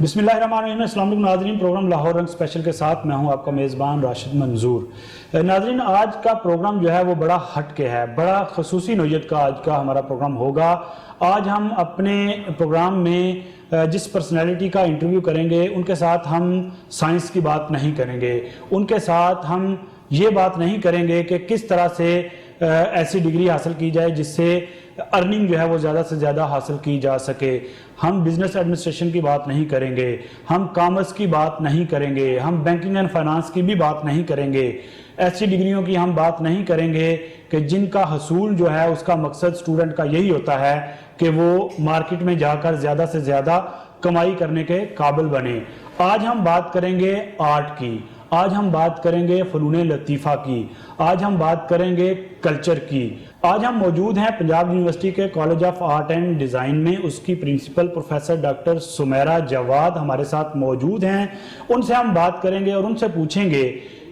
بسم اللہ الرحمن الرحیم. السلام علیکم ناظرین. پروگرام لاہور رنگ اسپیشل کے ساتھ میں ہوں آپ کا میزبان راشد منظور. ناظرین, آج کا پروگرام جو ہے وہ بڑا ہٹ کے ہے, بڑا خصوصی نوعیت کا آج کا ہمارا پروگرام ہوگا. آج ہم اپنے پروگرام میں جس پرسنالٹی کا انٹرویو کریں گے ان کے ساتھ ہم سائنس کی بات نہیں کریں گے, ان کے ساتھ ہم یہ بات نہیں کریں گے کہ کس طرح سے ایسی ڈگری حاصل کی جائے جس سے ارننگ جو ہے وہ زیادہ سے زیادہ حاصل کی جا سکے. ہم بزنس ایڈمنسٹریشن کی بات نہیں کریں گے, ہم کامرس کی بات نہیں کریں گے, ہم بینکنگ اینڈ فائنانس کی بھی بات نہیں کریں گے. ایسی ڈگریوں کی ہم بات نہیں کریں گے کہ جن کا حصول جو ہے اس کا مقصد اسٹوڈنٹ کا یہی ہوتا ہے کہ وہ مارکیٹ میں جا کر زیادہ سے زیادہ کمائی کرنے کے قابل بنے. آج ہم بات کریں گے آرٹ کی, آج ہم بات کریں گے فنون لطیفہ کی, آج ہم بات کریں گے کلچر کی. آج ہم موجود ہیں پنجاب یونیورسٹی کے college of art and design میں. اس کی پرنسپل پروفیسر ڈاکٹر سمیرہ جواد ہمارے ساتھ موجود ہیں. ان سے ہم بات کریں گے اور ان سے پوچھیں گے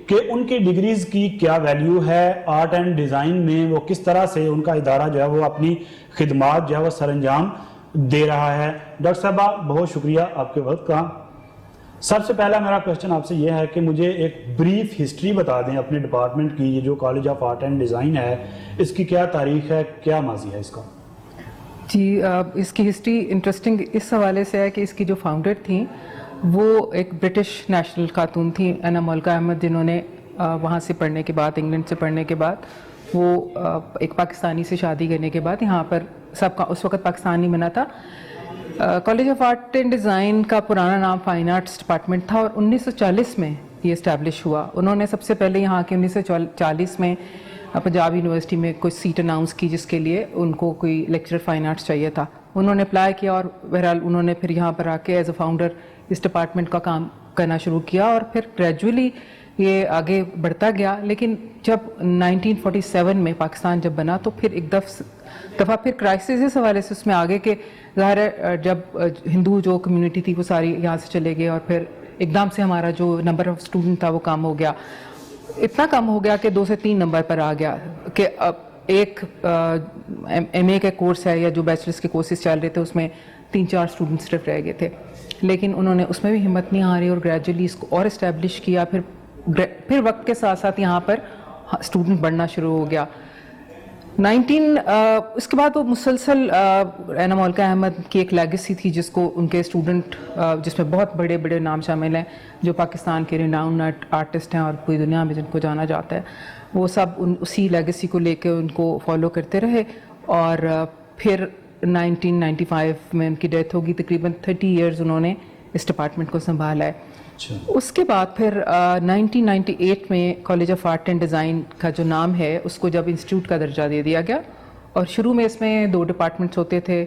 کہ ان کی ڈگریز کی کیا ویلیو ہے آرٹ اینڈ ڈیزائن میں, وہ کس طرح سے ان کا ادارہ جو ہے وہ اپنی خدمات جو ہے وہ سر انجام دے رہا ہے. ڈاکٹر صاحبہ بہت شکریہ آپ کے وقت کا. سب سے پہلا میرا کوشچن آپ سے یہ ہے کہ مجھے ایک بریف ہسٹری بتا دیں اپنے ڈپارٹمنٹ کی. یہ جو college of art and design ہے اس کی کیا تاریخ ہے, کیا ماضی ہے اس کا؟ جی, اس کی ہسٹری انٹرسٹنگ اس حوالے سے ہے کہ اس کی جو فاؤنڈر تھیں وہ ایک برٹش نیشنل خاتون تھیں, اینا مولکا احمد, جنہوں نے وہاں سے پڑھنے کے بعد, انگلینڈ سے پڑھنے کے بعد, وہ ایک پاکستانی سے شادی کرنے کے بعد یہاں پر, سب کا اس وقت پاکستانی بنا تھا. College of art and design کا پرانا نام فائن آرٹس ڈپارٹمنٹ تھا اور 1940 میں یہ اسٹیبلش ہوا. انہوں نے سب سے پہلے یہاں کے 1940 میں پنجاب یونیورسٹی میں کوئی سیٹ اناؤنس کی جس کے لیے ان کو کوئی لیکچرر فائن آرٹس چاہیے تھا. انہوں نے اپلائی کیا اور بہرحال انہوں نے پھر یہاں پر آ کے ایز اے فاؤنڈر اس ڈپارٹمنٹ کا کام کرنا شروع کیا اور پھر گریجولی یہ آگے بڑھتا گیا. لیکن جب 1947 میں پاکستان جب بنا تو پھر ایک دفعہ پھر کرائسس اس حوالے سے اس میں آگے کہ ظاہر ہے جب ہندو جو کمیونٹی تھی وہ ساری یہاں سے چلے گئے اور پھر ایک دم سے ہمارا جو نمبر آف اسٹوڈنٹ تھا وہ کم ہو گیا, اتنا کم ہو گیا کہ 2 سے 3 نمبر پر آ گیا کہ اب ایک ایم اے کا کورس ہے یا جو بیچلرس کے کورسز چل رہے تھے اس میں 3-4 اسٹوڈنٹ صرف رہ گئے تھے. لیکن انہوں نے اس میں بھی ہمت نہیں ہاری اور گریجولی اس کو اور اسٹیبلش کیا. پھر وقت کے ساتھ ساتھ یہاں پر اسٹوڈنٹ بڑھنا شروع ہو گیا. اس کے بعد وہ مسلسل اینا مولکا احمد کی ایک لیگیسی تھی جس کو ان کے اسٹوڈنٹ, جس میں بہت بڑے بڑے نام شامل ہیں جو پاکستان کے ریناؤنڈ آرٹسٹ ہیں اور پوری دنیا میں جن کو جانا جاتا ہے, وہ سب اسی لیگیسی کو لے کے ان کو فالو کرتے رہے. اور پھر 1995 میں ان کی ڈیتھ ہوگی. تقریباً 30 ایئرز انہوں نے اس ڈپارٹمنٹ کو سنبھالا ہے. اس کے بعد پھر 1998 میں college of art and design کا جو نام ہے اس کو جب انسٹیٹیوٹ کا درجہ دے دیا گیا, اور شروع میں اس میں 2 ڈپارٹمنٹس ہوتے تھے,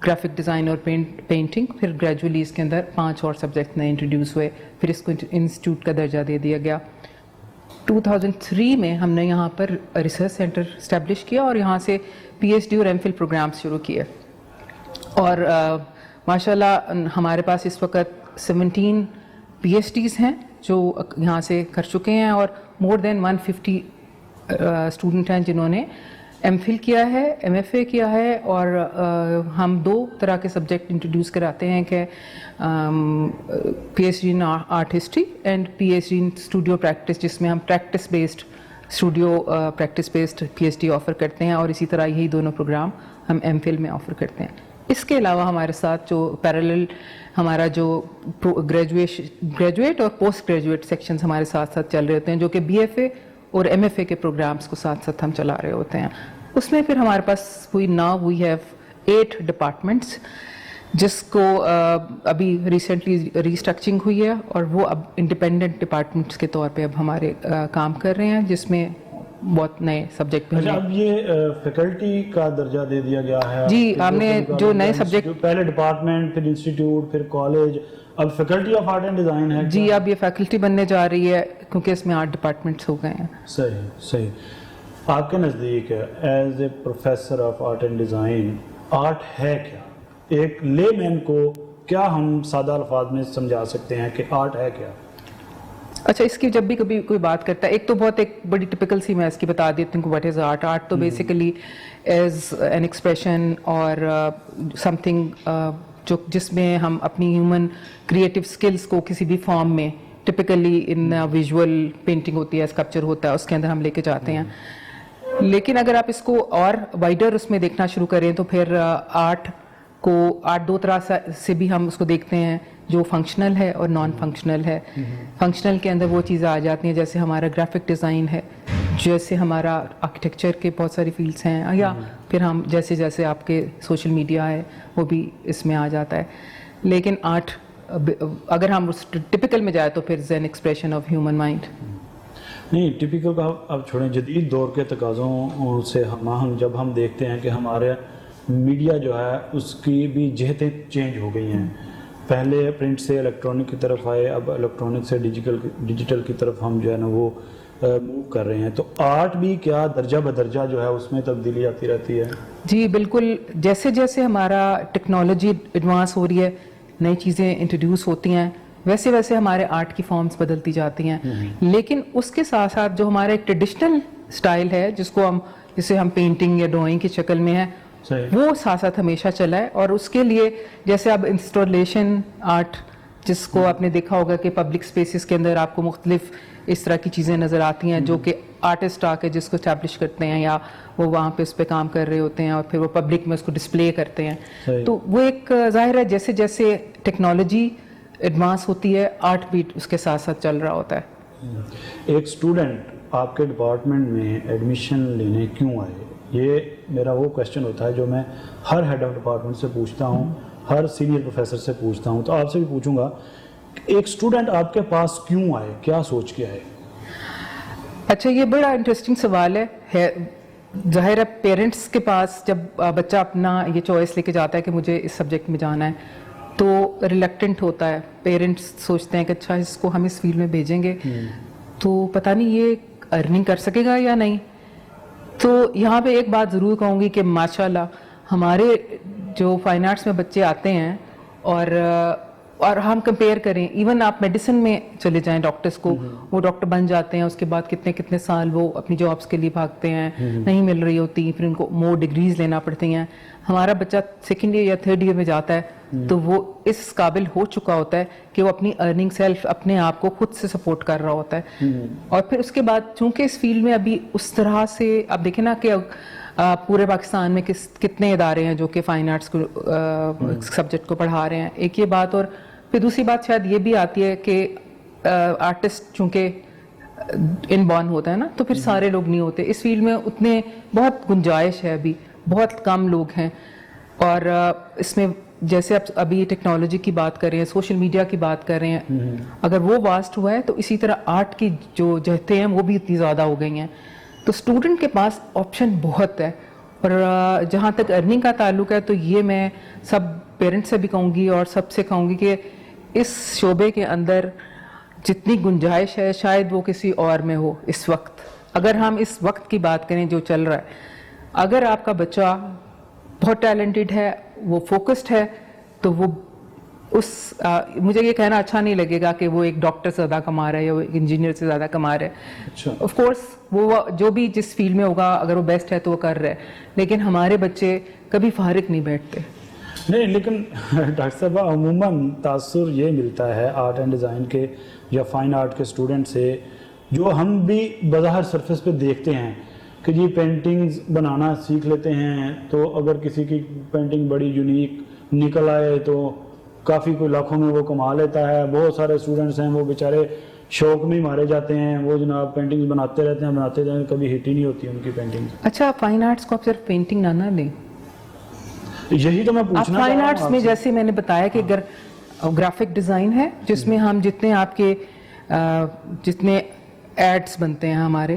گرافک ڈیزائن اور پینٹنگ. پھر گریجولی اس کے اندر 5 اور سبجیکٹ نئے انٹروڈیوس ہوئے, پھر اس کو انسٹیٹیوٹ کا درجہ دے دیا گیا. 2003 میں ہم نے یہاں پر ریسرچ سینٹر اسٹیبلش کیا اور یہاں سے پی ایچ ڈی اور ایم فل پروگرامس شروع کیے. اور ماشاءاللہ ہمارے پاس اس وقت 17 پی ایچ ڈیز ہیں جو یہاں سے کر چکے ہیں, اور مور دین 150 اسٹوڈنٹ ہیں جنہوں نے ایم فل کیا ہے, ایم ایف اے کیا ہے. اور ہم 2 طرح کے سبجیکٹ انٹروڈیوس کراتے ہیں کہ P H D in art history and P H D in studio practice, جس میں ہم practice based studio practice based P H D offer کرتے ہیں, اور اسی طرح یہی دونوں پروگرام ہم ایم فل میں آفر کرتے ہیں. اس کے علاوہ ہمارے ساتھ جو پیرالل ہمارا جو گریجویٹ اور پوسٹ گریجویٹ سیکشنز ہمارے ساتھ ساتھ چل رہے ہوتے ہیں, جو کہ بی ایف اے اور ایم ایف اے کے پروگرامز کو ساتھ ساتھ ہم چلا رہے ہوتے ہیں. اس میں پھر ہمارے پاس ناؤ وی ہیو 8 ڈپارٹمنٹس جس کو ابھی ریسنٹلی ریسٹرکچرنگ ہوئی ہے, اور وہ اب انڈیپینڈنٹ ڈپارٹمنٹس کے طور پہ اب ہمارے کام کر رہے ہیں, جس میں بہت نئے سبجیکٹ بھی ہیں. اب یہ فیکلٹی کا درجہ دے دیا گیا ہے. جی, ہم نے جو نئے سبجیکٹ, پہلے ڈپارٹمنٹ, پھر انسٹیٹیوٹ, پھر کالج, اب faculty of art and design ہے. جی, اب یہ فیکلٹی بننے جا رہی ہے کیونکہ اس میں 8 ڈپارٹمنٹس ہو گئے ہیں. صحیح. آپ کے نزدیک as a professor of art and design art ہے کیا؟ ایک لے مین کو کیا ہم سادہ الفاظ میں سمجھا سکتے ہیں کہ آرٹ ہے کیا؟ اچھا, اس کی جب بھی کبھی کوئی بات کرتا ہے, ایک تو بہت ایک بڑی ٹپیکل سی میں اس کی بتا دیتی ہوں کہ واٹ از آرٹ. تو بیسیکلی ایز این ایکسپریشن اور سم تھنگ جو جس میں ہم اپنی ہیومن کریٹو اسکلس کو کسی بھی فارم میں ٹپکلی ان ویژول پینٹنگ ہوتی ہے, اسکلپچر ہوتا ہے, اس کے اندر ہم لے کے جاتے ہیں. لیکن اگر آپ اس کو اور وائڈر اس میں دیکھنا شروع کریں تو پھر آرٹ دو طرح سے بھی ہم اس کو دیکھتے ہیں, جو فنکشنل ہے اور نان فنکشنل ہے. فنکشنل کے اندر وہ چیزیں آ جاتی ہیں جیسے ہمارا گرافک ڈیزائن ہے, جیسے ہمارا آرکیٹیکچر کے بہت ساری فیلڈس ہیں, یا پھر ہم جیسے آپ کے سوشل میڈیا ہے وہ بھی اس میں آ جاتا ہے. لیکن آرٹ اگر ہم ٹپکل میں جائیں تو پھر is an expression of human mind. نہیں, ٹپیکل کا اب چھوڑیں, جدید دور کے تقاضوں سے ہم آہنگ جب ہم دیکھتے ہیں کہ ہمارے میڈیا جو ہے اس کی بھی جہتیں چینج ہو گئی ہیں. پہلے پرنٹ سے الیکٹرانک کی طرف آئے, اب الیکٹرانک سے ڈیجیٹل کی طرف ہم جو ہے نا وہ موو کر رہے ہیں. تو آرٹ بھی کیا درجہ بدرجہ جو ہے اس میں تبدیلی آتی رہتی ہے؟ جی بالکل, جیسے جیسے ہمارا ٹیکنالوجی ایڈوانس ہو رہی ہے, نئی چیزیں انٹروڈیوس ہوتی ہیں, ویسے ویسے ہمارے آرٹ کی فارمز بدلتی جاتی ہیں. لیکن اس کے ساتھ ساتھ جو ہمارا ایک ٹریڈیشنل اسٹائل ہے جسے ہم پینٹنگ یا ڈرائنگ کی شکل میں ہے, وہ ساتھ ساتھ ہمیشہ چلا ہے. اور اس کے لیے جیسے اب انسٹالیشن آرٹ, جس کو آپ نے دیکھا ہوگا کہ پبلک اسپیسز کے اندر آپ کو مختلف اس طرح کی چیزیں نظر آتی ہیں جو کہ آرٹسٹ آ کے جس کو اسٹیبلش کرتے ہیں, یا وہ وہاں پہ اس پہ کام کر رہے ہوتے ہیں اور پھر وہ پبلک میں اس کو ڈسپلے کرتے ہیں. تو وہ ایک ظاہر ہے جیسے جیسے ٹیکنالوجی ایڈوانس ہوتی ہے, آرٹ بھی اس کے ساتھ ساتھ چل رہا ہوتا ہے. ایک اسٹوڈنٹ آپ کے ڈپارٹمنٹ میں ایڈمیشن لینے کیوں آئے, یہ میرا وہ کویشچن ہوتا ہے جو میں ہر ہیڈ آف ڈپارٹمنٹ سے پوچھتا ہوں, ہر سینئر پروفیسر سے پوچھتا ہوں. تو آپ سے بھی پوچھوں گا, ایک اسٹوڈنٹ آپ کے پاس کیوں آئے, کیا سوچ کے آئے؟ اچھا, یہ بڑا انٹرسٹنگ سوال ہے. ظاہر ہے پیرنٹس کے پاس جب بچہ اپنا یہ چوائس لے کے جاتا ہے کہ مجھے اس سبجیکٹ میں جانا ہے تو ریلیکٹنٹ ہوتا ہے. پیرنٹس سوچتے ہیں کہ اچھا اس کو ہم اس فیلڈ میں بھیجیں گے تو پتہ نہیں یہ ارننگ کر سکے گا یا نہیں. تو یہاں پہ ایک بات ضرور کہوں گی کہ ماشاءاللہ ہمارے جو فائن آرٹس میں بچے آتے ہیں اور ہم کمپیئر کریں, ایون آپ میڈیسن میں چلے جائیں, ڈاکٹرس کو, وہ ڈاکٹر بن جاتے ہیں, اس کے بعد کتنے سال وہ اپنی جابس کے لیے بھاگتے ہیں, نہیں مل رہی ہوتی, پھر ان کو مور ڈگریز لینا پڑتی ہیں. ہمارا بچہ سیکنڈ ایئر یا تھرڈ ایئر میں جاتا ہے تو وہ اس قابل ہو چکا ہوتا ہے کہ وہ اپنی ارننگ سیلف اپنے آپ کو خود سے سپورٹ کر رہا ہوتا ہے. اور پھر اس کے بعد چونکہ اس فیلڈ میں ابھی اس طرح سے آپ دیکھیں نا کہ پورے پاکستان میں کتنے ادارے ہیں جو کہ فائن آرٹس کو سبجیکٹ کو پڑھا رہے ہیں, ایک یہ بات. اور پھر دوسری بات شاید یہ بھی آتی ہے کہ آرٹسٹ چونکہ ان بورن ہوتا ہے نا, تو پھر سارے لوگ نہیں ہوتے اس فیلڈ میں, اتنے بہت گنجائش ہے, ابھی بہت کم لوگ ہیں. اور اس میں جیسے آپ ابھی ٹیکنالوجی کی بات کر رہے ہیں, سوشل میڈیا کی بات کر رہے ہیں, اگر وہ واسٹ ہوا ہے تو اسی طرح آرٹ کی جو جہتیں ہیں وہ بھی اتنی زیادہ ہو گئی ہیں. تو اسٹوڈنٹ کے پاس آپشن بہت ہے. اور جہاں تک ارننگ کا تعلق ہے تو یہ میں سب پیرنٹس سے بھی کہوں گی اور سب سے کہوں گی کہ اس شعبے کے اندر جتنی گنجائش ہے شاید وہ کسی اور میں ہو اس وقت. اگر ہم اس وقت کی بات کریں جو چل رہا ہے, اگر آپ کا بچہ بہت ٹیلنٹڈ ہے, وہ فوکسڈ ہے, تو وہ مجھے یہ کہنا اچھا نہیں لگے گا کہ وہ ایک ڈاکٹر سے زیادہ کما رہا ہے یا وہ ایک انجینئر سے زیادہ کما رہا ہے. آف کورس وہ جو بھی جس فیلڈ میں ہوگا اگر وہ بیسٹ ہے تو وہ کر رہا ہے, لیکن ہمارے بچے کبھی فارغ نہیں بیٹھتے. نہیں, لیکن ڈاکٹر صاحب عموماً تاثر یہ ملتا ہے آرٹ اینڈ ڈیزائن کے یا فائن آرٹ کے اسٹوڈنٹ سے, جو ہم بھی بظاہر سرفیس پہ دیکھتے ہیں کہ جی پینٹنگز بنانا سیکھ لیتے ہیں, تو اگر کسی کی پینٹنگ بڑی یونیک نکل آئے تو کافی کوئی لاکھوں میں وہ کما لیتا ہے. بہت سارے اسٹوڈنٹس ہیں وہ بیچارے شوق میں مارے جاتے ہیں, وہ جناب پینٹنگز بناتے رہتے ہیں, کبھی ہٹ ہی نہیں ہوتی ان کی پینٹنگ. اچھا, فائن آرٹس کو آپ صرف پینٹنگ نہ لیں, یہی تو میں پوچھنا. فائن آرٹس میں جیسے میں نے بتایا کہ اگر گرافک ڈیزائن ہے جس میں ہم جتنے آپ کے جتنے ایڈس بنتے ہیں ہمارے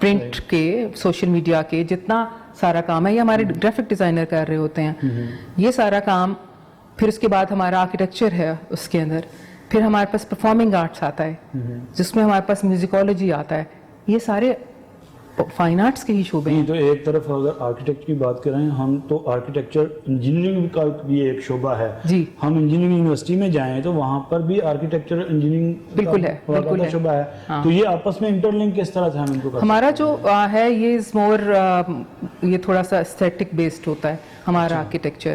پرنٹ کے, سوشل میڈیا کے, جتنا سارا کام ہے یہ ہمارے گرافک ڈیزائنر کر رہے ہوتے ہیں. یہ سارا کام, پھر اس کے بعد ہمارا آرکیٹیکچر ہے اس کے اندر, پھر ہمارے پاس پرفارمنگ آرٹس آتا ہے جس میں ہمارے پاس میوزیکولوجی آتا ہے. یہ سارے فائن آرٹس کے ہی شعبے ہیں. تو ایک طرف اگر آرکیٹیکچر کی بات کریں ہم, تو آرکیٹیکچر انجینئرنگ کا بھی ایک شعبہ ہے. جی, ہم انجینئرنگ یونیورسٹی میں جائیں تو وہاں پر بھی آرکیٹیکچر انجینئرنگ بالکل ہے شعبہ ہے. تو یہ آپس میں انٹر لنک کس طرح سے ہم ان کو, ہمارا جو ہے یہ مور یہ تھوڑا سا ایستھیٹک بیسڈ ہوتا ہے ہمارا آرکیٹیکچر.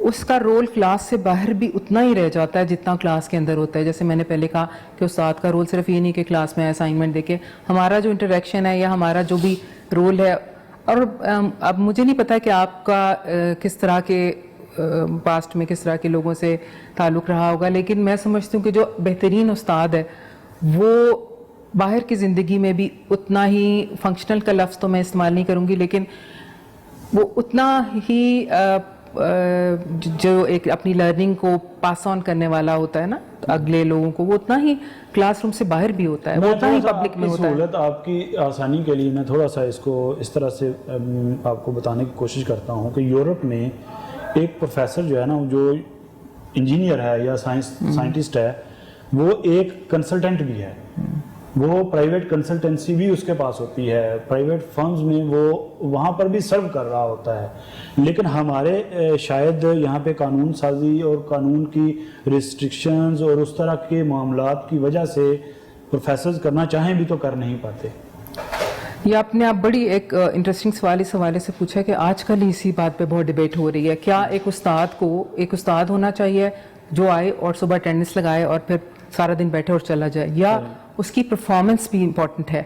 اس کا رول کلاس سے باہر بھی اتنا ہی رہ جاتا ہے جتنا کلاس کے اندر ہوتا ہے. جیسے میں نے پہلے کہا کہ استاد کا رول صرف یہ نہیں کہ کلاس میں اسائنمنٹ دے کے, ہمارا جو انٹریکشن ہے یا ہمارا جو بھی رول ہے. اور اب مجھے نہیں پتا کہ آپ کا کس طرح کے پاسٹ میں کس طرح کے لوگوں سے تعلق رہا ہوگا, لیکن میں سمجھتی ہوں کہ جو بہترین استاد ہے وہ باہر کی زندگی میں بھی اتنا ہی, فنکشنل کا لفظ تو میں استعمال نہیں کروں گی, لیکن وہ اتنا ہی جو ایک اپنی لرننگ کو پاس آن کرنے والا ہوتا ہے نا اگلے لوگوں کو, وہ اتنا ہی کلاس روم سے باہر بھی ہوتا ہے, وہ اتنا ہی پبلک میں ہوتا ہے. سہولت آپ کی آسانی کے لیے میں تھوڑا سا اس کو اس طرح سے آپ کو بتانے کی کوشش کرتا ہوں کہ یورپ میں ایک پروفیسر جو ہے نا, جو انجینئر ہے یا سائنٹسٹ ہے, وہ ایک کنسلٹنٹ بھی ہے. وہ پرائیویٹ کنسلٹنسی بھی اس کے پاس ہوتی ہے, پرائیویٹ فرمز میں وہ وہاں پر بھی سرو کر رہا ہوتا ہے. لیکن ہمارے شاید یہاں پہ قانون سازی اور قانون کی ریسٹرکشنز اور اس طرح کے معاملات کی وجہ سے پروفیسرز کرنا چاہیں بھی تو کر نہیں پاتے. یہ آپ نے بڑی ایک انٹرسٹنگ سوال اس حوالے سے پوچھا کہ آج کل اسی بات پہ بہت ڈیبیٹ ہو رہی ہے. کیا ایک استاد کو ایک استاد ہونا چاہیے جو آئے اور صبح اٹینڈنس لگائے اور پھر سارا دن بیٹھے اور چلا جائے, یا اس کی پرفارمنس بھی امپورٹنٹ ہے؟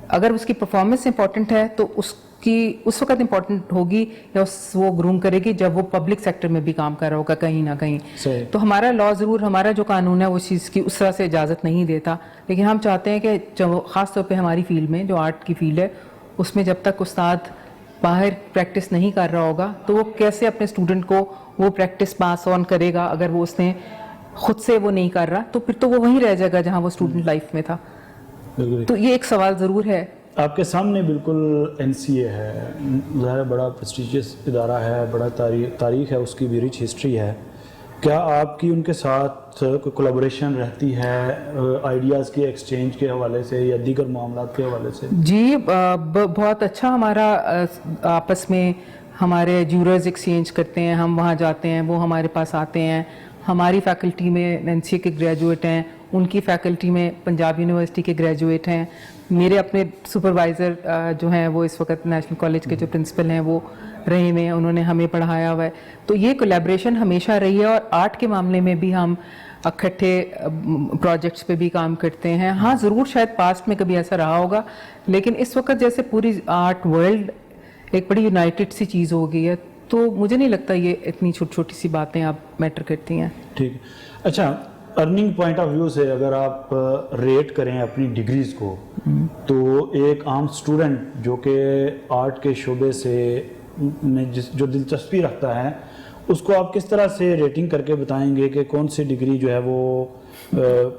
اگر اس کی پرفارمنس امپورٹنٹ ہے تو اس کی اس وقت امپورٹنٹ ہوگی یا وہ گروم کرے گی جب وہ پبلک سیکٹر میں بھی کام کر رہا ہوگا کہیں نہ کہیں. تو ہمارا لا ضرور, ہمارا جو قانون ہے وہ چیز کی اس طرح سے اجازت نہیں دیتا, لیکن ہم چاہتے ہیں کہ جو خاص طور پہ ہماری فیلڈ میں جو آرٹ کی فیلڈ ہے اس میں جب تک استاد باہر پریکٹس نہیں کر رہا ہوگا تو وہ کیسے اپنے اسٹوڈنٹ کو وہ پریکٹس پاس آن کرے گا. اگر وہ اس نے خود سے وہ نہیں کر رہا تو پھر تو وہ وہیں رہ جائے گا جہاں وہ اسٹوڈنٹ لائف میں تھا. تو یہ ایک سوال ضرور ہے. آپ کے سامنے بالکل NCA ہے, ظاہر بڑا پریسٹیجیس ادارہ ہے, بڑا تاریخ ہے, اس کی بھی رچ ہسٹری ہے. کیا آپ کی ان کے ساتھ کوئی کولیبوریشن رہتی ہے آئیڈیاز کے ایکسچینج کے حوالے سے یا دیگر معاملات کے حوالے سے؟ جی بہت اچھا ہمارا آپس میں ہمارے جیورز ایکسچینج کرتے ہیں. ہم وہاں جاتے ہیں, وہ ہمارے پاس آتے ہیں. ہماری فیکلٹی میں NCA کے گریجویٹ ہیں, ان کی فیکلٹی میں پنجاب یونیورسٹی کے گریجویٹ ہیں. میرے اپنے سپروائزر جو ہیں وہ اس وقت نیشنل کالج کے جو پرنسپل ہیں وہ رہے ہوئے ہیں, انہوں نے ہمیں پڑھایا ہوا ہے. تو یہ کولیبریشن ہمیشہ رہی ہے, اور آرٹ کے معاملے میں بھی ہم اکٹھے پروجیکٹس پہ بھی کام کرتے ہیں. ہاں ضرور شاید پاسٹ میں کبھی ایسا رہا ہوگا, لیکن اس وقت جیسے پوری آرٹ ورلڈ ایک بڑی یونائٹڈ سی چیز ہو گئی ہے, تو مجھے نہیں لگتا یہ اتنی چھوٹی چھوٹی سی باتیں اب میٹر کرتی ہیں. ٹھیک ہے. اچھا, ارننگ پوائنٹ آف ویو سے اگر آپ ریٹ کریں اپنی ڈگریز کو, تو ایک عام اسٹوڈنٹ جو کہ آرٹ کے شعبے سے جو دلچسپی رکھتا ہے, اس کو آپ کس طرح سے ریٹنگ کر کے بتائیں گے کہ کون سی ڈگری جو ہے وہ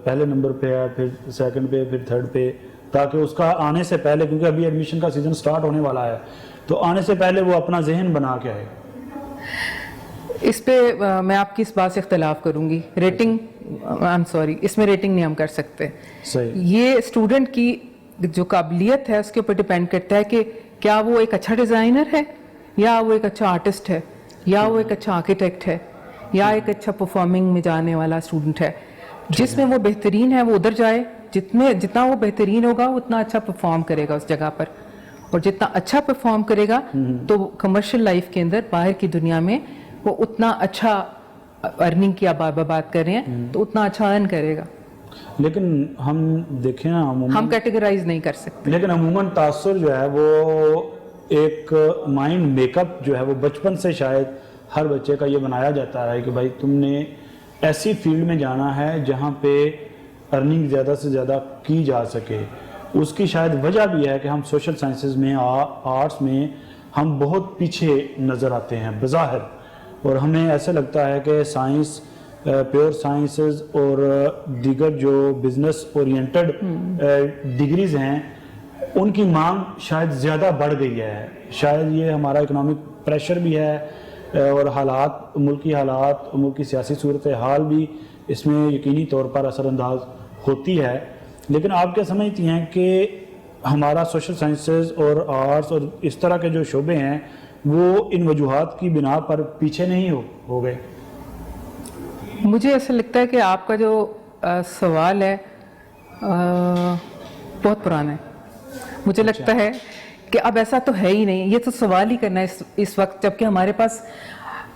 پہلے نمبر پہ ہے, پھر سیکنڈ پہ, پھر تھرڈ پہ, تاکہ اس کا آنے سے پہلے, کیونکہ ابھی ایڈمیشن کا سیزن سٹارٹ ہونے والا ہے, تو آنے سے پہلے وہ اپنا ذہن بنا کے آئے؟ اس پہ میں آپ کی اس بات سے اختلاف کروں گی. ریٹنگ اس میں ریٹنگ نہیں ہم کر سکتے. یہ اسٹوڈنٹ کی جو قابلیت ہے اس کے اوپر ڈپینڈ کرتا ہے کہ کیا وہ ایک اچھا ڈیزائنر ہے, یا وہ ایک اچھا آرٹسٹ ہے, یا وہ ایک اچھا آرکیٹیکٹ ہے, یا ایک اچھا پرفارمنگ میں جانے والا اسٹوڈنٹ ہے. جس میں وہ بہترین ہے وہ ادھر جائے, جتنا وہ بہترین ہوگا اتنا اچھا پرفارم کرے گا اس جگہ پر, اور جتنا اچھا پرفارم کرے گا تو کمرشل لائف کے اندر باہر کی دنیا میں وہ اتنا اچھا ارننگ کی آپ بات کر رہے ہیں تو اتنا اچھا ارن کرے گا. لیکن ہم دیکھیں نا, ہم کیٹیگرائز نہیں کر سکتے, لیکن عموماً تاثر جو ہے وہ ایک مائنڈ میک اپ جو ہے وہ بچپن سے شاید ہر بچے کا یہ بنایا جاتا ہے کہ بھائی تم نے ایسی فیلڈ میں جانا ہے جہاں پہ ارننگ زیادہ سے زیادہ کی جا سکے. اس کی شاید وجہ بھی ہے کہ ہم سوشل سائنسز میں, آرٹس میں ہم بہت پیچھے نظر آتے ہیں بظاہر, اور ہمیں ایسا لگتا ہے کہ سائنس, پیور سائنسز اور دیگر جو بزنس اورینٹڈ ڈگریز ہیں ان کی مانگ شاید زیادہ بڑھ گئی ہے. شاید یہ ہمارا اکنامک پریشر بھی ہے, اور حالات, ملکی حالات, ملکی سیاسی صورتحال بھی اس میں یقینی طور پر اثر انداز ہوتی ہے. لیکن آپ کیا سمجھتی ہیں کہ ہمارا سوشل سائنسز اور آرٹس اور اس طرح کے جو شعبے ہیں وہ ان وجوہات کی بنا پر پیچھے نہیں ہو گئے؟ مجھے ایسا لگتا ہے کہ آپ کا جو سوال ہے بہت پرانا ہے. مجھے لگتا ہے کہ اب ایسا تو ہے ہی نہیں, یہ تو سوال ہی کرنا ہے اس وقت, جبکہ ہمارے پاس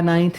9th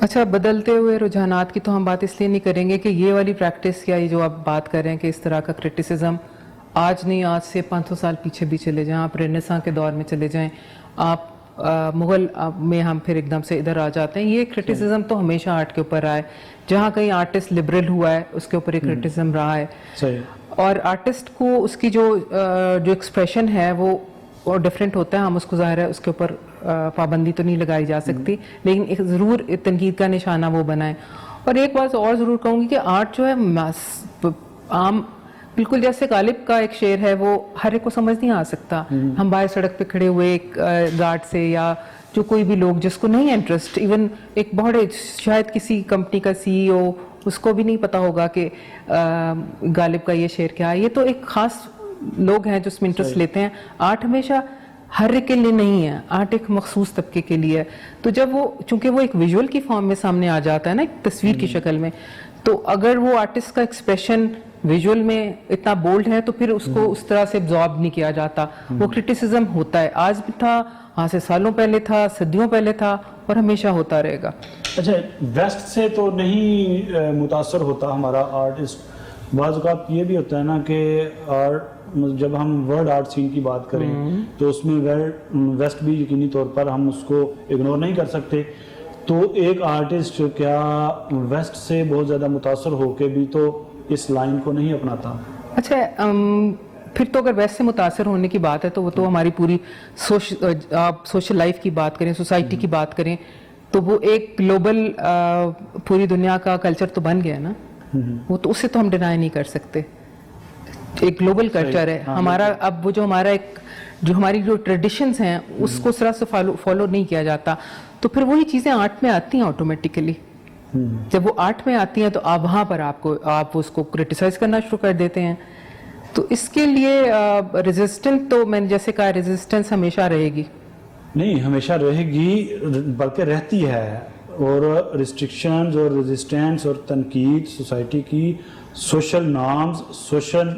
اچھا، بدلتے ہوئے رجحانات کی تو ہم بات اس لیے نہیں کریں گے کہ یہ والی پریکٹس یا یہ جو آپ بات کر رہے ہیں کہ اس طرح کا کرٹیسزم آج نہیں، آج سے 500 سال پیچھے بھی چلے جائیں، آپ رینیساں کے دور میں چلے جائیں، آپ مغل میں ہم پھر ایک دم سے ادھر آ جاتے ہیں، یہ کرٹیسزم تو ہمیشہ آرٹ کے اوپر رہا ہے. جہاں کہیں آرٹسٹ لبرل ہوا ہے اس کے اوپر ایک کرٹیسزم رہا ہے. صحیح. اور آرٹسٹ کو اس کی جو ایکسپریشن ہے وہ ڈفرینٹ ہوتا ہے. ہم اس کو ظاہر ہے اس کے اوپر پابندی تو نہیں لگائی جا سکتی، لیکن ایک ضرور تنقید کا نشانہ وہ بنا ہے. اور ایک بات اور ضرور کہوں گی کہ آرٹ جو ہے عام، بالکل جیسے غالب کا ایک شعر ہے، وہ ہر ایک کو سمجھ نہیں آ سکتا. ہم باہر سڑک پہ کھڑے ہوئے ایک گارڈ سے یا جو کوئی بھی لوگ جس کو نہیں انٹرسٹ، ایون ایک بہت شاید کسی کمپنی کا CEO اس کو بھی نہیں پتا ہوگا کہ غالب کا یہ شعر کیا ہے. یہ تو ایک خاص لوگ ہیں جو اس میں انٹرسٹ لیتے ہیں. آرٹ ہمیشہ ہر ایک کے لیے نہیں ہے، آرٹ ایک مخصوص طبقے کے لیے ہے. تو جب وہ چونکہ وہ ایک ویژول کی فارم میں سامنے آ جاتا ہے نا، ایک تصویر کی شکل میں، تو اگر وہ آرٹسٹ کا ایکسپریشن ویژول میں اتنا بولڈ ہے تو پھر اس کو اس طرح سے ابزارب نہیں کیا جاتا. وہ کرٹیسزم ہوتا ہے، آج بھی تھا، آج سے سالوں پہلے تھا، صدیوں پہلے تھا، اور ہمیشہ ہوتا رہے گا. اچھا، ویسٹ سے تو نہیں متاثر ہوتا ہمارا آرٹسٹ. بعض اوقات یہ بھی ہوتا ہے نا کہ جب ہم ورلڈ آرٹ سین کی بات کریں تو اس میں ویسٹ بھی یقینی طور پر ہم اس کو اگنور نہیں کر سکتے. تو ایک آرٹسٹ کیا ویسٹ سے بہت زیادہ متاثر ہو کے بھی تو اس لائن کو نہیں اپناتا؟ اچھا، پھر تو اگر ویسے متاثر ہونے کی بات ہے تو وہ تو ہماری پوری آپ سوشل لائف کی بات کریں، سوسائٹی کی بات کریں، تو وہ ایک گلوبل پوری دنیا کا کلچر تو بن گیا نا. وہ تو اسے تو ہم ڈینائی نہیں کر سکتے. ایک گلوبل کلچر ہے ہمارا. اب وہ جو ہمارا ایک جو ہماری جو ٹریڈیشنز ہیں اس کو اس طرح سے فالو نہیں کیا جاتا، تو پھر وہی چیزیں آرٹ میں آتی ہیں آٹومیٹیکلی. جب وہ آرٹ میں آتی ہیں تو آپ وہاں پر آپ اس کو کرٹیسائز کرنا شروع کر دیتے ہیں. تو اس کے لیے ریزسٹنٹ تو میں نے جیسے کہا ریزسٹنس ہمیشہ رہے گی. نہیں ہمیشہ رہے گی بلکہ رہتی ہے. اور ریسٹرکشنز اور ریزسٹنس اور تنقید سوسائٹی کی سوشل نارمز، سوشل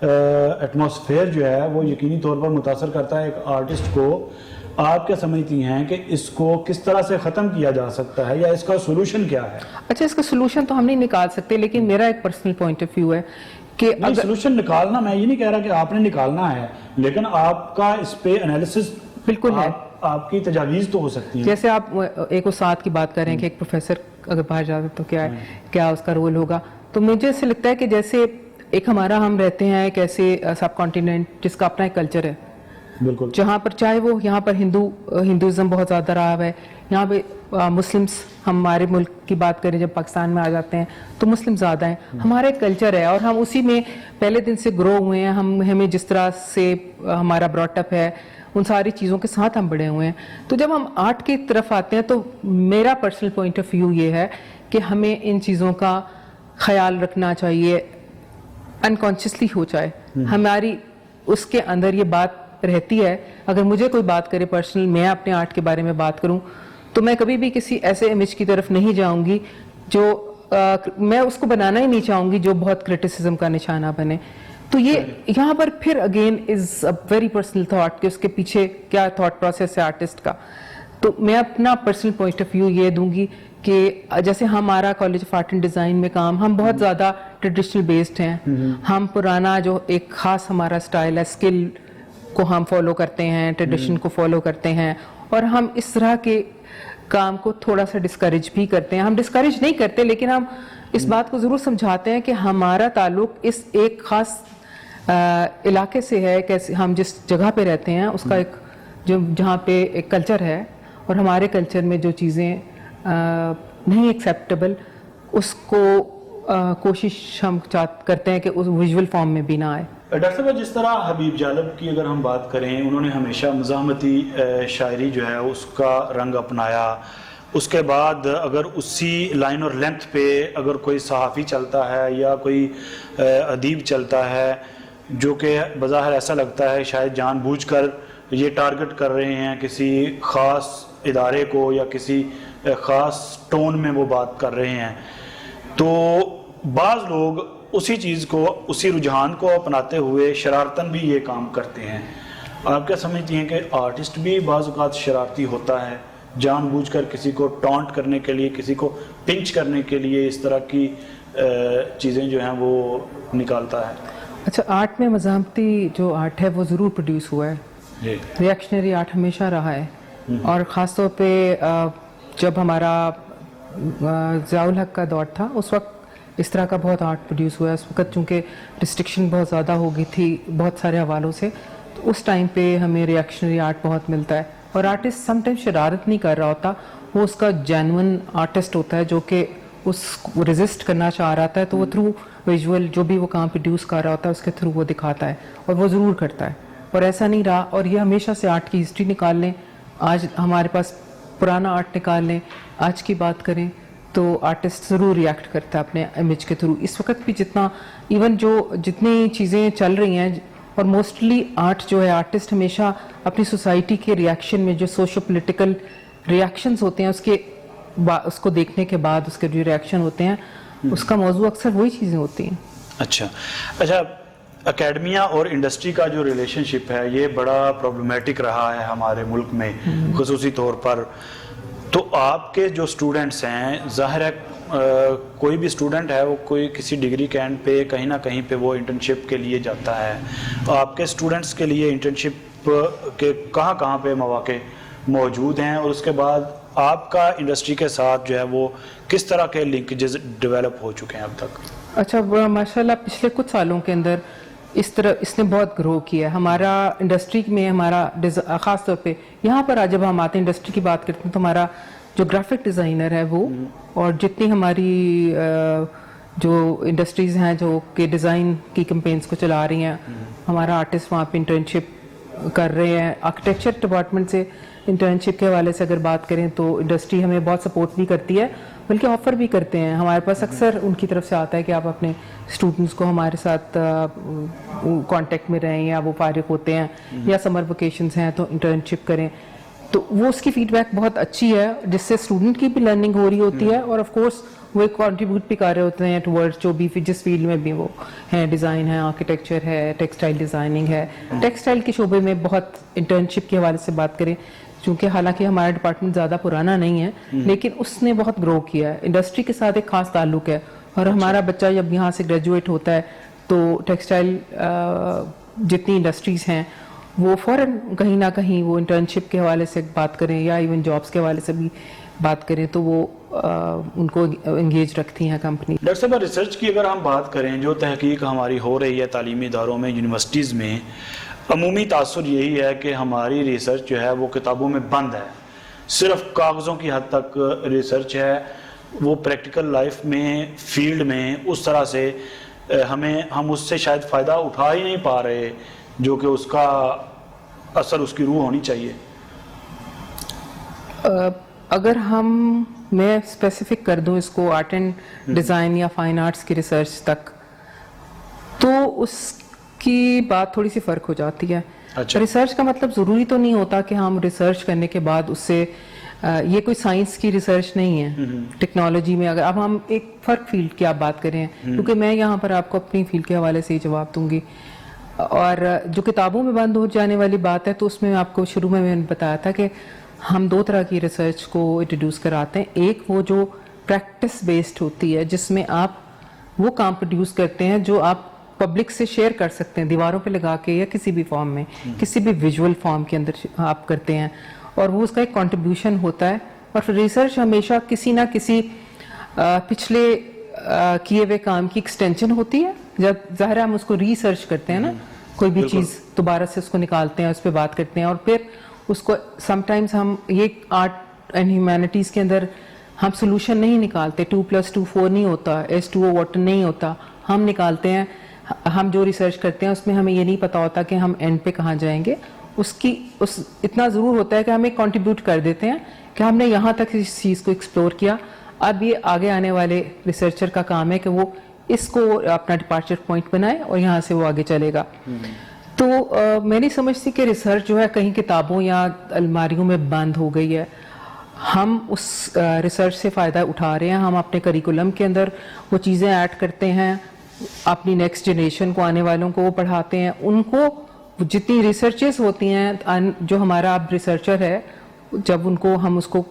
ایٹماسفیئر جو ہے وہ یقینی طور پر متاثر کرتا ہے ایک آرٹسٹ کو. آپ کیا سمجھتی ہیں کہ اس کو کس طرح سے ختم کیا جا سکتا ہے یا اس کا سولوشن کیا ہے؟ اچھا، اس کا سولوشن تو ہم نہیں نکال سکتے، لیکن میرا ایک پرسنل پوائنٹ آف ویو ہے کہ سولوشن نکالنا، میں یہ نہیں کہہ رہا کہ آپ نے نکالنا ہے، لیکن آپ کا اس پہ انالیسس بالکل ہے. آپ کی تجاویز تو ہو سکتی ہیں. جیسے آپ ایک استاد کی بات کر رہے ہیں کہ ایک پروفیسر اگر باہر جاتا تو کیا اس کا رول ہوگا. تو مجھے ایسے لگتا ہے کہ جیسے ایک ہمارا ہم رہتے ہیں ایک ایسے سب کانٹیننٹ جس کا اپنا ایک کلچر ہے، بالکل، جہاں پر چاہے وہ یہاں پر ہندوازم بہت زیادہ رہا ہے، یہاں پہ مسلمس، ہمارے ملک کی بات کریں جب پاکستان میں آ جاتے ہیں تو مسلم زیادہ ہیں. ہمارا ایک کلچر ہے اور ہم اسی میں پہلے دن سے گرو ہوئے ہیں. ہمیں جس طرح سے ہمارا براٹ اپ ہے ان ساری چیزوں کے ساتھ ہم بڑے ہوئے ہیں. تو جب ہم آرٹ کی طرف آتے ہیں تو میرا پرسنل پوائنٹ آف ویو یہ ہے کہ ہمیں ان چیزوں کا خیال رکھنا چاہیے، انکانشیسلی ہو چاہے ہماری اس کے اندر یہ بات رہتی ہے. اگر مجھے کوئی بات کرے پرسنل، میں اپنے آرٹ کے بارے میں بات کروں تو میں کبھی بھی کسی ایسے امیج کی طرف نہیں جاؤں گی جو میں اس کو بنانا ہی نہیں چاہوں گی جو بہت کرٹیسزم کا نشانہ بنے. تو یہ یہاں پر پھر again is a very personal thought کہ اس کے پیچھے کیا تھاٹ پروسیس ہے آرٹسٹ کا. تو میں اپنا پرسنل پوائنٹ آف ویو یہ دوں گی کہ جیسے ہمارا college of art and design میں کام، ہم بہت زیادہ ٹریڈیشنل بیسڈ ہیں. ہم پرانا جو ایک خاص ہمارا اسٹائل ہے، اسکل کو ہم فالو کرتے ہیں، ٹریڈیشن کو فالو کرتے ہیں، اور ہم اس طرح کے کام کو تھوڑا سا ڈسکریج بھی کرتے ہیں. ہم ڈسکریج نہیں کرتے لیکن ہم اس بات کو ضرور سمجھاتے ہیں کہ ہمارا تعلق اس ایک خاص علاقے سے ہے، کہ ہم جس جگہ پہ رہتے ہیں اس کا ایک جہاں پہ ایک کلچر ہے، اور ہمارے کلچر میں جو چیزیں نہیں ایکسیپٹیبل اس کو کوشش ہم کرتے ہیں کہ اس ویژول فارم میں بھی نہ آئے. ڈاکٹر صاحب، جس طرح حبیب جالب کی اگر ہم بات کریں، انہوں نے ہمیشہ مزاحمتی شاعری جو ہے اس کا رنگ اپنایا. اس کے بعد اگر اسی لائن اور لینتھ پہ اگر کوئی صحافی چلتا ہے یا کوئی ادیب چلتا ہے جو کہ بظاہر ایسا لگتا ہے شاید جان بوجھ کر یہ ٹارگٹ کر رہے ہیں کسی خاص ادارے کو یا کسی خاص ٹون میں وہ بات کر رہے ہیں، تو بعض لوگ اسی چیز کو، اسی رجحان کو اپناتے ہوئے شرارتاً بھی یہ کام کرتے ہیں. آپ کیا سمجھتی ہیں کہ آرٹسٹ بھی بعض اوقات شرارتی ہوتا ہے جان بوجھ کر کسی کو ٹانٹ کرنے کے لیے, کسی کو پنچ کرنے کے لیے اس طرح کی چیزیں جو ہیں وہ نکالتا ہے؟ اچھا, آرٹ میں مزاحمتی جو آرٹ ہے وہ ضرور پروڈیوس ہوا ہے. جی, ریئیکشنری آرٹ ہمیشہ رہا ہے, اور خاص طور پہ جب ہمارا ضیاء الحق کا دور تھا اس وقت اس طرح کا بہت آرٹ پروڈیوس ہوا ہے. اس وقت چونکہ ریسٹرکشن بہت زیادہ ہو گئی تھی بہت سارے حوالوں سے, تو اس ٹائم پہ ہمیں ریئیکشنری آرٹ بہت ملتا ہے. اور آرٹسٹ سم ٹائم شرارت نہیں کر رہا ہوتا, وہ اس کا جینون آرٹسٹ ہوتا ہے جو کہ اس ریزسٹ کرنا چاہ رہا تھا, تو وہ تھرو ویژول جو بھی وہ کام پروڈیوس کر رہا ہوتا ہے اس کے تھرو وہ دکھاتا ہے, اور وہ ضرور کرتا ہے. اور ایسا نہیں رہا, اور یہ ہمیشہ سے آرٹ کی ہسٹری نکال لیں, آج ہمارے پاس پرانا آرٹ نکال لیں, آج کی بات کریں تو آرٹسٹ ضرور ریئیکٹ کرتا ہے اپنے امیج کے تھرو. اس وقت بھی جتنا ایون جتنی چیزیں چل رہی ہیں, اور موسٹلی آرٹ جو ہے آرٹسٹ ہمیشہ اپنی سوسائٹی کے ریئیکشن میں جو سوشو پولیٹیکل ریئیکشنز ہوتے ہیں اس کو دیکھنے کے بعد اس کے جو ریئیکشن ہوتے ہیں اس کا موضوع اکثر وہی چیزیں ہوتی ہیں. اچھا, اکیڈمیا اور انڈسٹری کا جو ریلیشن شپ ہے یہ بڑا پرابلمیٹک رہا ہے ہمارے ملک میں خصوصی طور پر. تو آپ کے جو اسٹوڈنٹس ہیں, ظاہر ہے کوئی بھی اسٹوڈنٹ ہے وہ کوئی کسی ڈگری کینٹ پہ کہیں نہ کہیں پہ وہ انٹرنشپ کے لیے جاتا ہے. آپ کے اسٹوڈنٹس کے لیے انٹرنشپ کے کہاں کہاں پہ مواقع موجود ہیں, اور اس کے بعد آپ کا انڈسٹری کے ساتھ جو ہے وہ کس طرح کے لنکیجز ڈیولپ ہو چکے ہیں اب تک؟ اچھا, ماشاءاللہ پچھلے کچھ سالوں کے اندر اس نے بہت گرو کیا ہے ہمارا انڈسٹری میں. ہمارا خاص طور پہ یہاں پر جب ہم آتے ہیں انڈسٹری کی بات کرتے ہیں تو ہمارا جو گرافک ڈیزائنر ہے وہ, اور جتنی ہماری جو انڈسٹریز ہیں جو کہ ڈیزائن کی کمپینس کو چلا رہی ہیں, ہمارا آرٹسٹ وہاں پہ انٹرنشپ کر رہے ہیں. آرکیٹیکچر ڈپارٹمنٹ سے انٹرنشپ کے حوالے سے اگر بات کریں تو انڈسٹری ہمیں بہت سپورٹ بھی کرتی ہے, بلکہ آفر بھی کرتے ہیں. ہمارے پاس اکثر ان کی طرف سے آتا ہے کہ آپ اپنے اسٹوڈنٹس کو ہمارے ساتھ کانٹیکٹ میں رہیں, یا وہ فارغ ہوتے ہیں یا سمر ویکیشنز ہیں تو انٹرنشپ کریں. تو وہ اس کی فیڈ بیک بہت اچھی ہے, جس سے اسٹوڈنٹ کی بھی لرننگ ہو رہی ہوتی ہے, اور آف کورس وہ ایک کنٹریبیوٹ بھی کر رہے ہوتے ہیں ٹورڈ جو بھی جس فیلڈ میں بھی وہ ہیں, ڈیزائن ہے, آرکیٹیکچر ہے, ٹیکسٹائل ڈیزائننگ ہے. ٹیکسٹائل کے شعبے میں بہت انٹرنشپ کے حوالے سے بات کریں, چونکہ حالانکہ ہمارا ڈپارٹمنٹ زیادہ پرانا نہیں ہے لیکن اس نے بہت گرو کیا ہے. انڈسٹری کے ساتھ ایک خاص تعلق ہے, اور ہمارا بچہ جب یہاں سے گریجویٹ ہوتا ہے تو ٹیکسٹائل جتنی انڈسٹریز ہیں وہ فوراً کہیں نہ کہیں وہ انٹرنشپ کے حوالے سے بات کریں یا ایون جابس کے حوالے سے بھی بات کریں تو وہ ان کو انگیج رکھتی ہیں کمپنی. ڈاکٹر صاحب, ریسرچ کی اگر ہم بات کریں, جو تحقیق ہماری ہو رہی ہے تعلیمی اداروں میں, یونیورسٹیز میں, عمومی تاثر یہی ہے کہ ہماری ریسرچ جو ہے وہ کتابوں میں بند ہے, صرف کاغذوں کی حد تک ریسرچ ہے. وہ پریکٹیکل لائف میں, فیلڈ میں اس طرح سے ہم اس سے شاید فائدہ اٹھا ہی نہیں پا رہے جو کہ اس کا اثر, اس کی روح ہونی چاہیے. اگر میں اسپیسیفک کر دوں اس کو آرٹ اینڈ ڈیزائن یا فائن آرٹس کی ریسرچ تک, تو اس کی بات تھوڑی سی فرق ہو جاتی ہے. ریسرچ کا مطلب ضروری تو نہیں ہوتا کہ ہم ریسرچ کرنے کے بعد اس سے یہ کوئی سائنس کی ریسرچ نہیں ہے. ٹیکنالوجی میں اگر اب ہم ایک فرق فیلڈ کی آپ بات کریں, کیونکہ میں یہاں پر آپ کو اپنی فیلڈ کے حوالے سے ہی جواب دوں گی. اور جو کتابوں میں بند ہو جانے والی بات ہے تو اس میں آپ کو شروع میں نے بتایا تھا کہ ہم دو طرح کی ریسرچ کو انٹروڈیوس کراتے ہیں. ایک وہ جو پریکٹس بیسڈ ہوتی ہے, جس میں آپ وہ کام پروڈیوس کرتے ہیں جو آپ پبلک سے شیئر کر سکتے ہیں, دیواروں پہ لگا کے یا کسی بھی فارم میں, کسی بھی ویژول فارم کے اندر آپ کرتے ہیں, اور وہ اس کا ایک کنٹریبیوشن ہوتا ہے. اور پھر ریسرچ ہمیشہ کسی نہ کسی پچھلے کیے ہوئے کام کی ایکسٹینشن ہوتی ہے. جب ظاہر ہم اس کو ریسرچ کرتے ہیں نا, کوئی بھی چیز دوبارہ سے اس کو نکالتے ہیں, اس پہ بات کرتے ہیں, اور پھر اس کو سم ٹائمز ہم یہ آرٹ اینڈ ہیومینٹیز کے اندر ہم سولوشن نہیں نکالتے, 2+2 4 نہیں ہوتا, H2O واٹر نہیں ہوتا, ہم نکالتے ہیں. ہم جو ریسرچ کرتے ہیں اس میں ہمیں یہ نہیں پتا ہوتا کہ ہم اینڈ پہ کہاں جائیں گے. اتنا ضرور ہوتا ہے کہ ہم ایک کنٹریبیوٹ کر دیتے ہیں کہ ہم نے یہاں تک اس چیز کو ایکسپلور کیا, اب یہ آگے آنے والے ریسرچر کا کام ہے کہ وہ اس کو اپنا ڈپارچر پوائنٹ بنائے اور یہاں سے وہ آگے چلے گا. تو میں نہیں سمجھتی کہ ریسرچ جو ہے کہیں کتابوں یا الماریوں میں بند ہو گئی ہے. ہم اس ریسرچ سے فائدہ اٹھا رہے ہیں, ہم اپنے کریکولم کے اندر وہ چیزیں ایڈ کرتے ہیں, اپنی نیکسٹ جنریشن کو, آنے والوں کو وہ پڑھاتے ہیں. ان کو جتنی ریسرچز ہوتی ہیں, جو ہمارا اب ریسرچر ہے جب ان کو ہم اس کو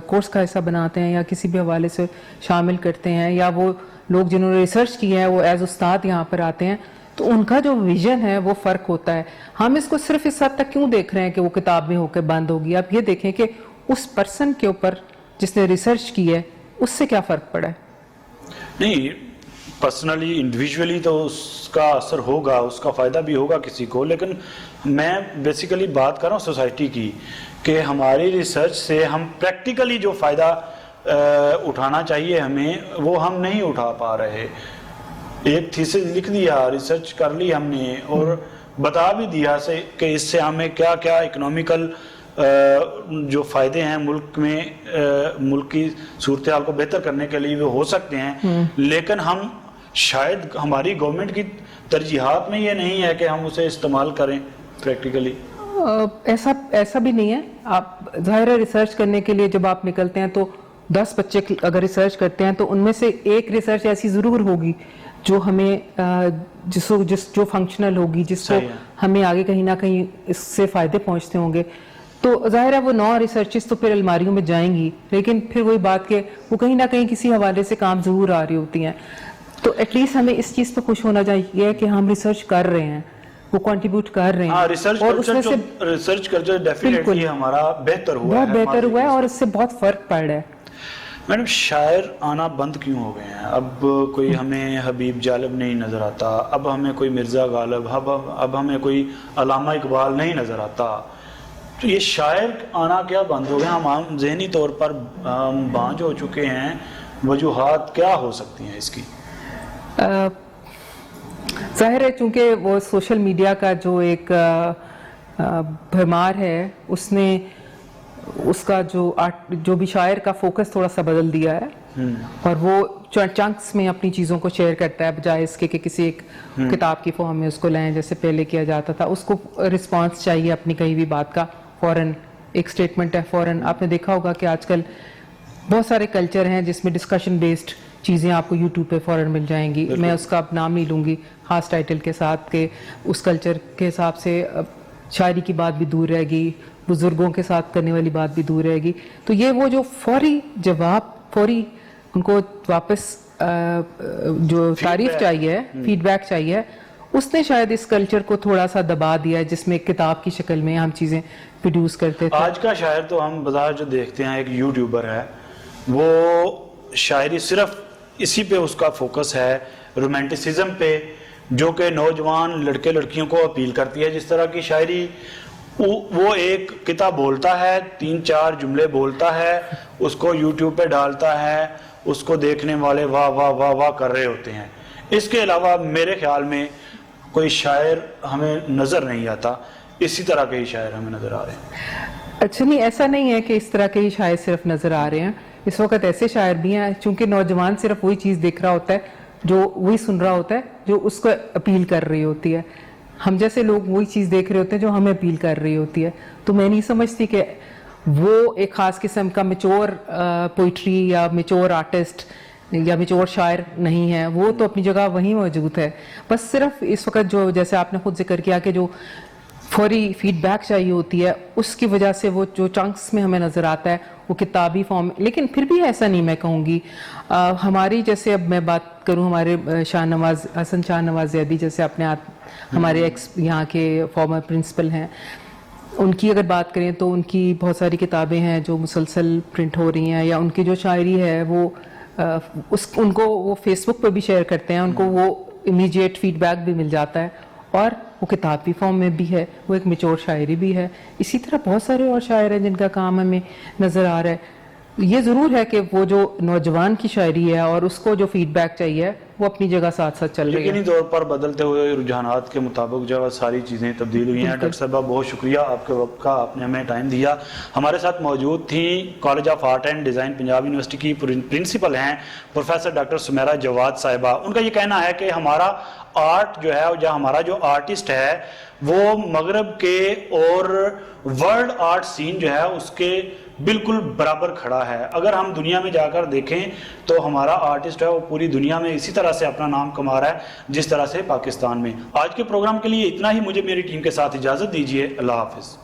کورس کا حصہ بناتے ہیں یا کسی بھی حوالے سے شامل کرتے ہیں، یا وہ لوگ جنہوں نے ریسرچ کی ہے وہ ایز استاد یہاں پر آتے ہیں، تو ان کا جو ویژن ہے وہ فرق ہوتا ہے. ہم اس کو صرف اس حد تک کیوں دیکھ رہے ہیں کہ وہ کتاب میں ہو کے بند ہوگی؟ آپ یہ دیکھیں کہ اس پرسن کے اوپر جس نے ریسرچ کی ہے اس سے کیا فرق پڑا ہے. نہیں، پرسنلی انڈیویجولی تو اس کا اثر ہوگا، اس کا فائدہ بھی ہوگا کسی کو، لیکن میں بیسیکلی بات کر رہا ہوں سوسائٹی کی، کہ ہماری ریسرچ سے ہم پریکٹیکلی جو فائدہ اٹھانا چاہیے ہمیں، وہ ہم نہیں اٹھا پا رہے. ایک تھیسس لکھ دیا، ریسرچ کر لی ہم نے، اور بتا بھی دیا سے کہ اس سے ہمیں کیا کیا اکنامیکل جو فائدے ہیں ملک میں، ملک کی صورتحال کو بہتر کرنے کے لیے وہ ہو سکتے ہیں، لیکن ہم شاید ہماری گورنمنٹ کی ترجیحات میں یہ نہیں ہے کہ ہم اسے استعمال کریں پریکٹیکلی. ایسا بھی نہیں ہے. آپ ظاہر ہے ریسرچ کرنے کے لیے جب آپ نکلتے ہیں تو 10 بچے اگر ریسرچ کرتے ہیں تو ان میں سے ایک ریسرچ ایسی ضرور ہوگی جو ہمیں جو فنکشنل ہوگی، جس کو ہمیں آگے کہیں نہ کہیں اس سے فائدے پہنچتے ہوں گے. تو ظاہر ہے وہ 9 ریسرچز تو پھر الماریوں میں جائیں گی، لیکن پھر وہی بات کہ وہ کہیں نہ کہیں کسی حوالے سے کام ضرور آ رہی ہوتی ہیں. تو ایٹ لیسٹ ہمیں اس چیز پہ خوش ہونا چاہیے کہ ہم ریسرچ کر رہے ہیں، وہ کنٹریبیوٹ کر رہے ہیں، اور اس میں سے ریسرچ کلچر ڈیفینیٹلی ہمارا بہتر ہوا ہے، بہت بہتر ہوا ہے، اور اس سے بہت فرق پڑ رہا ہے. میڈم، شاعر آنا بند کیوں ہو گئے ہیں؟ اب کوئی ہمیں حبیب جالب نہیں نظر آتا، اب ہمیں کوئی مرزا غالب، اب ہمیں کوئی علامہ اقبال نہیں نظر آتا. تو یہ شاعر آنا کیا بند ہو گئے؟ ہم ذہنی طور پر بانجھ ہو چکے ہیں. وجوہات کیا ہو سکتی ہیں اس کی؟ ظاہر ہے چونکہ وہ سوشل میڈیا کا جو ایک بھرمار ہے، اس نے اس کا جو بھی شاعر کا فوکس تھوڑا سا بدل دیا ہے، اور وہ چنکس میں اپنی چیزوں کو شیئر کرتا ہے بجائے اس کے کہ کسی ایک کتاب کی فارم میں اس کو لائیں جیسے پہلے کیا جاتا تھا. اس کو رسپانس چاہیے اپنی کہیں بھی بات کا، فوراً ایک سٹیٹمنٹ ہے فوراً. آپ نے دیکھا ہوگا کہ آج کل بہت سارے کلچر ہیں جس میں ڈسکشن بیسڈ چیزیں آپ کو یوٹیوب پہ فوراً مل جائیں گی. میں اس کا اب نام نہیں لوں گی خاص ٹائٹل کے ساتھ، کہ اس کلچر کے حساب سے شاعری کی بات بھی دور رہے گی، بزرگوں کے ساتھ کرنے والی بات بھی دور رہے گی. تو یہ وہ جو فوری جواب، فوری ان کو واپس جو تعریف چاہیے، فیڈ بیک چاہیے، اس نے شاید اس کلچر کو تھوڑا سا دبا دیا ہے جس میں کتاب کی شکل میں ہم چیزیں پروڈیوس کرتے تھے. آج کا شاعر تو ہم بازار جو دیکھتے ہیں، ایک یوٹیوبر ہے، وہ شاعری صرف اسی پہ اس کا فوکس ہے، رومانٹسزم پہ، جو کہ نوجوان لڑکے لڑکیوں کو اپیل کرتی ہے. جس طرح کی شاعری، وہ ایک کتاب بولتا ہے، 3-4 جملے بولتا ہے، اس کو یوٹیوب پہ ڈالتا ہے، اس کو دیکھنے والے واہ واہ واہ واہ کر رہے ہوتے ہیں. اس کے علاوہ میرے خیال میں کوئی شاعر ہمیں نظر نہیں آتا. اسی طرح کے ہی شاعر ہمیں نظر آ رہے ہیں. اچھا، نہیں ایسا نہیں ہے کہ اس طرح کے ہی شاعر صرف نظر آ رہے ہیں. اس وقت ایسے شاعر بھی ہیں، چونکہ نوجوان صرف وہی چیز دیکھ رہا ہوتا ہے جو وہی سن رہا ہوتا ہے جو اس کو اپیل کر رہی ہوتی ہے. ہم جیسے لوگ وہی چیز دیکھ رہے ہوتے ہیں جو ہمیں اپیل کر رہی ہوتی ہے. تو میں نہیں سمجھتی کہ وہ ایک خاص قسم کا میچور پوئٹری یا میچور آرٹسٹ یا میچور شاعر نہیں ہے. وہ تو اپنی جگہ وہیں موجود ہے. بس صرف اس وقت جو جیسے آپ نے خود ذکر کیا کہ جو فوری فیڈ بیک چاہیے ہوتی ہے، اس کی وجہ سے وہ جو چنکس میں ہمیں نظر آتا ہے وہ کتابی فارم. لیکن پھر بھی ایسا نہیں میں کہوں گی. ہماری جیسے اب میں بات کروں، ہمارے حسن شاہ نواز زیدی جیسے اپنے ہمارے ایکس یہاں کے فارمر پرنسپل ہیں، ان کی اگر بات کریں تو ان کی بہت ساری کتابیں ہیں جو مسلسل پرنٹ ہو رہی ہیں، یا ان کی جو شاعری ہے وہ ان کو وہ فیس بک پہ بھی شیئر کرتے ہیں، ان کو وہ امیجیٹ فیڈ بیک بھی مل جاتا ہے، اور وہ کتابی فارم میں بھی ہے، وہ ایک میچور شاعری بھی ہے. اسی طرح بہت سارے اور شاعر ہیں جن کا کام ہمیں نظر آ رہا ہے. یہ ضرور ہے کہ وہ جو نوجوان کی شاعری ہے اور اس کو جو فیڈ بیک چاہیے وہ اپنی جگہ ساتھ ساتھ چل رہی ہے. یقینی طور پر بدلتے ہوئے رجحانات کے مطابق جو ساری چیزیں تبدیل ہوئی ہیں. ڈاکٹر صاحبہ بہت شکریہ آپ کے وقت کا، آپ نے ہمیں ٹائم دیا. ہمارے ساتھ موجود تھیں college of art and design Punjab university کی پرنسپل ہیں پروفیسر ڈاکٹر سمیرہ جواد صاحبہ. ان کا یہ کہنا ہے کہ ہمارا آرٹ جو ہے، یا ہمارا جو آرٹسٹ ہے، وہ مغرب کے اور ورلڈ آرٹ سین جو ہے اس کے بالکل برابر کھڑا ہے. اگر ہم دنیا میں جا کر دیکھیں تو ہمارا آرٹسٹ ہے وہ پوری دنیا میں اسی طرح سے اپنا نام کما رہا ہے جس طرح سے پاکستان میں. آج کے پروگرام کے لیے اتنا ہی. مجھے میری ٹیم کے ساتھ اجازت دیجیے. اللہ حافظ.